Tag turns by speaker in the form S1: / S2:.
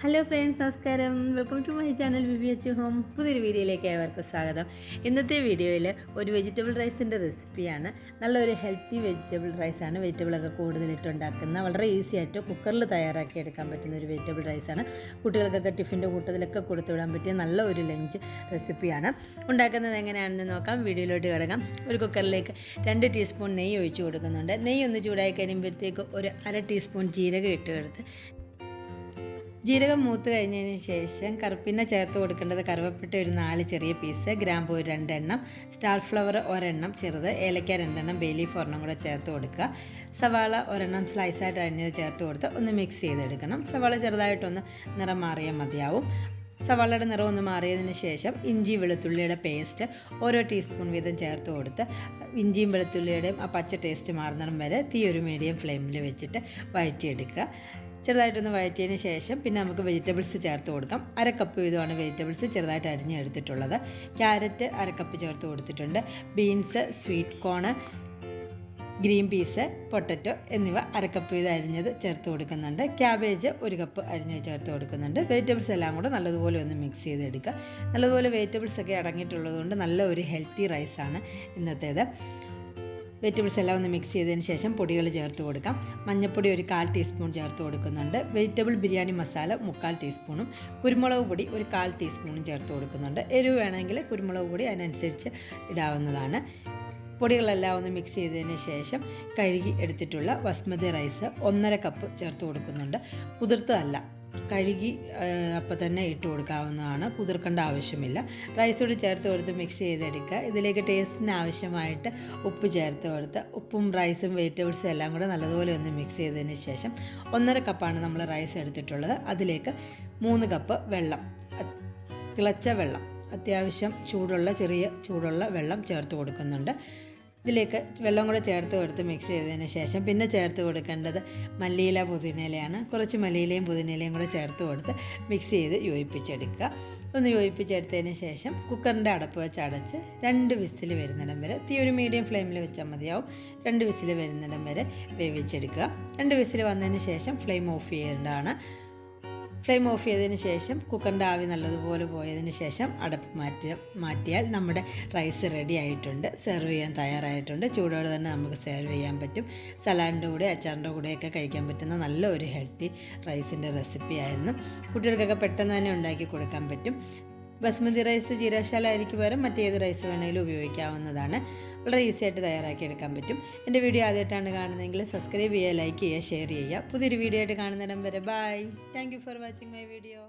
S1: Hello friends, നമസ്കാരം. Welcome to my channel Vivi Achu home. പുതിയൊരു വീഡിയോയിലേക്ക് ഏവർക്കും സ്വാഗതം. ഇന്നത്തെ വീഡിയോയിൽ ഒരു വെജിറ്റബിൾ റൈസിൻ്റെ റെസിപ്പിയാണ്. നല്ലൊരു ഹെൽത്തി വെജിറ്റബിൾ റൈസാണ്. വെജിറ്റബിളൊക്കെ കൂടുതലിട്ട് ഉണ്ടാക്കുന്ന വളരെ ഈസി ആയിട്ട് കുക്കറിൽ തയ്യാറാക്കി എടുക്കാൻ പറ്റുന്ന ഒരു വെജിറ്റബിൾ റൈസാണ്. കുട്ടികൾക്കൊക്കെ ടിഫിൻ്റെ കൂട്ടത്തിലൊക്കെ കൊടുത്തുവിടാൻ പറ്റിയ നല്ല ഒരു ലഞ്ച് റെസിപ്പിയാണ്. ഉണ്ടാക്കുന്നത് എങ്ങനെയാണെന്ന് നോക്കാം. വീഡിയോയിലോട്ട് കിടക്കാം. ഒരു കുക്കറിലേക്ക് 2 ടീസ്പൂൺ നെയ്യ് ഒഴിച്ച് കൊടുക്കുന്നുണ്ട്. നെയ്യ് ഒന്ന് ചൂടായി കഴിയുമ്പോഴത്തേക്ക് ഒരു 1/2 ടീസ്പൂൺ ജീരകം ഇട്ട് കൊടുത്ത് ജീരകം മൂത്ത് കഴിഞ്ഞതിന് ശേഷം കറുപ്പിനെ ചേർത്ത് കൊടുക്കേണ്ടത് കറുവപ്പട്ട ഒരു 4 ചെറിയ പീസ്, ഗ്രാമ്പൂ 2 എണ്ണം, സ്റ്റാർ ഫ്ലവർ 1 എണ്ണം ചെറുത്, ഏലക്ക 2 എണ്ണം, ബേ ലീഫ് 1 കൂടെ ചേർത്ത് കൊടുക്കുക. സവാള 1 എണ്ണം സ്ലൈസായിട്ട് അരിഞ്ഞത് ചേർത്ത് കൊടുത്ത് ഒന്ന് മിക്സ് ചെയ്തെടുക്കണം. സവാള ചെറുതായിട്ടൊന്ന് നിറം മാറിയാൽ മതിയാവും. സവാളയുടെ നിറം ഒന്ന് മാറിയതിന് ശേഷം ഇഞ്ചി വെളുത്തുള്ളിയുടെ പേസ്റ്റ് ഓരോ ടീസ്പൂൺ വീതം ചേർത്ത് കൊടുത്ത് ഇഞ്ചിയും വെളുത്തുള്ളിയുടെയും ആ പച്ച ടേസ്റ്റ് മാറുന്നിടം വരെ തീ ഒരു മീഡിയം ഫ്ലെയിമിൽ വെച്ചിട്ട് വഴറ്റിയെടുക്കുക. ചെറുതായിട്ടൊന്ന് വഴറ്റിയതിന് ശേഷം പിന്നെ നമുക്ക് വെജിറ്റബിൾസ് ചേർത്ത് കൊടുക്കാം. 1/2 കപ്പ് വീതമാണ് വെജിറ്റബിൾസ് ചെറുതായിട്ട് അരിഞ്ഞെടുത്തിട്ടുള്ളത്. ക്യാരറ്റ് 1/2 കപ്പ് ചേർത്ത് കൊടുത്തിട്ടുണ്ട്. Beans, sweet cone, green peas, potato എന്നിവ 1/2 കപ്പ് വീതം അരിഞ്ഞത് ചേർത്ത് കൊടുക്കുന്നുണ്ട്. ക്യാബേജ് 1 കപ്പ് അരിഞ്ഞത് ചേർത്ത് കൊടുക്കുന്നുണ്ട്. വെജിറ്റബിൾസ് എല്ലാം കൂടെ നല്ലതുപോലെ ഒന്ന് മിക്സ് ചെയ്തെടുക്കുക. നല്ലതുപോലെ വെജിറ്റബിൾസ് ഒക്കെ അടങ്ങിയിട്ടുള്ളതുകൊണ്ട് നല്ല ഒരു ഹെൽത്തി റൈസാണ് ഇന്നത്തേത്. വെജിറ്റബിൾസ് എല്ലാം ഒന്ന് മിക്സ് ചെയ്തതിന് ശേഷം പൊടികൾ ചേർത്ത് കൊടുക്കാം. മഞ്ഞൾപ്പൊടി ഒരു 1/4 ടീസ്പൂൺ ചേർത്ത് കൊടുക്കുന്നുണ്ട്. വെജിറ്റബിൾ ബിരിയാണി മസാല 3/4 ടീസ്പൂണും കുരുമുളക് പൊടി ഒരു 1/4 ടീസ്പൂണും ചേർത്ത് കൊടുക്കുന്നുണ്ട്. എരിവ് വേണമെങ്കിൽ കുരുമുളക് പൊടി അതിനനുസരിച്ച് ഇടാവുന്നതാണ്. പൊടികളെല്ലാം ഒന്ന് മിക്സ് ചെയ്തതിന് ശേഷം കഴുകി എടുത്തിട്ടുള്ള ബസ്മതി റൈസ് 1/2 കപ്പ് ചേർത്ത് കൊടുക്കുന്നുണ്ട്. കുതിർത്തതല്ല, കഴുകി അപ്പം തന്നെ ഇട്ട് കൊടുക്കാവുന്നതാണ്. കുതിർക്കേണ്ട ആവശ്യമില്ല. റൈസോട് ചേർത്ത് കൊടുത്ത് മിക്സ് ചെയ്തെടുക്കുക. ഇതിലേക്ക് ടേസ്റ്റിന് ആവശ്യമായിട്ട് ഉപ്പ് ചേർത്ത് കൊടുത്ത് ഉപ്പും റൈസും വെജിറ്റബിൾസും എല്ലാം കൂടെ നല്ലതുപോലെ ഒന്ന് മിക്സ് ചെയ്തതിന് ശേഷം 1/2 കപ്പാണ് നമ്മൾ റൈസ് എടുത്തിട്ടുള്ളത്. അതിലേക്ക് 3 കപ്പ് വെള്ളം, തിളച്ച വെള്ളം, അത്യാവശ്യം ചെറിയ ചൂടുള്ള വെള്ളം ചേർത്ത് കൊടുക്കുന്നുണ്ട്. ഇതിലേക്ക് വെള്ളം കൂടെ ചേർത്ത് കൊടുത്ത് മിക്സ് ചെയ്തതിന് ശേഷം പിന്നെ ചേർത്ത് കൊടുക്കേണ്ടത് മല്ലിയില പുതിനയിലയാണ്. കുറച്ച് മല്ലിയിലയും പുതിനയിലയും കൂടെ ചേർത്ത് കൊടുത്ത് മിക്സ് ചെയ്ത് യോജിപ്പിച്ചെടുക്കുക. ഒന്ന് യോജിപ്പിച്ചെടുത്തതിന് ശേഷം കുക്കറിൻ്റെ അടപ്പ് വെച്ച് അടച്ച് 2 വിസിൽ വരുന്നിടം വരെ, തീ ഒരു മീഡിയം ഫ്ലെയിമിൽ വെച്ചാൽ മതിയാവും. 2 വിസിൽ വരുന്നിടം വരെ വേവിച്ചെടുക്കുക. 2 വിസിൽ വന്നതിന് ശേഷം ഫ്ലെയിം ഓഫ് ചെയ്യേണ്ടതാണ്. ഫ്ലെയിം ഓഫ് ചെയ്തതിന് ശേഷം കുക്കറിൻ്റെ ആവി നല്ലതുപോലെ പോയതിന് ശേഷം അടപ്പ് മാറ്റിയാൽ നമ്മുടെ റൈസ് റെഡി ആയിട്ടുണ്ട്. സെർവ് ചെയ്യാൻ തയ്യാറായിട്ടുണ്ട്. ചൂടോടെ തന്നെ നമുക്ക് സെർവ് ചെയ്യാൻ പറ്റും. സലാഡിൻ്റെ കൂടെ അച്ചാറിൻ്റെ കൂടെയൊക്കെ കഴിക്കാൻ പറ്റുന്ന നല്ല ഒരു ഹെൽത്തി റൈസിൻ്റെ റെസിപ്പി ആയിരുന്നു. കുട്ടികൾക്കൊക്കെ പെട്ടെന്ന് തന്നെ ഉണ്ടാക്കി കൊടുക്കാൻ പറ്റും. ബസ്മതി റൈസ് ജീരകശാല അരിക്ക് പകരം മറ്റേത് റൈസ് വേണമെങ്കിലും ഉപയോഗിക്കാവുന്നതാണ്. വളരെ ഈസി ആയിട്ട് തയ്യാറാക്കി എടുക്കാൻ പറ്റും. എൻ്റെ വീഡിയോ ആദ്യമായിട്ടാണ് കാണുന്നതെങ്കിൽ സബ്സ്ക്രൈബ് ചെയ്യുക, ലൈക്ക് ചെയ്യുക, ഷെയർ ചെയ്യുക. പുതിയൊരു വീഡിയോ ആയിട്ട് കാണുന്നിടം വരെ bye. Thank you for watching my video.